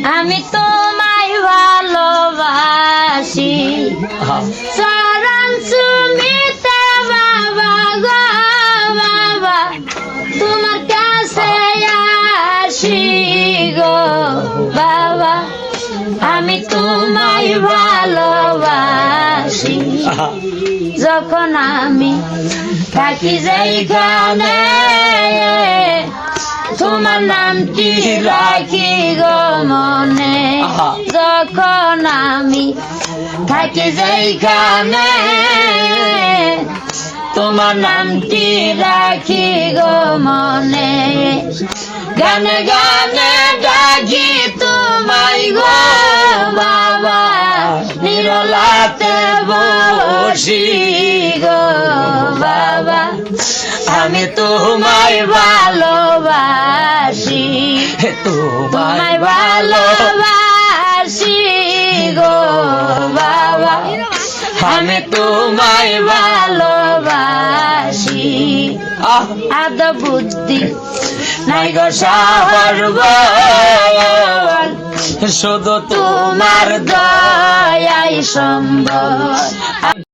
আমি তোমায় ভালোবাসি চরণ চুমিতে বাবা গো বাবা তোমার কাছে আসি গো বাবা আমি তোমায় ভালোবাসি যখন আমি থাকি যেইখানে তোমার নামটি রাখি গো মনে যখন আমি থাকি যেইখানে তোমার নামটি রাখি গো মনে গানে গানে ডাকি তোমায় গো বাবা নিরলাতে বসি গো বাবা আমি তোমায় ভালোবাসি তোমায় ভালোবাসি গো বাবা আমি তোমায় ভালোবাসি আদ বুদ্ধি নাই গো সর্বল শুধু তোমার দয়াই সম্ভব।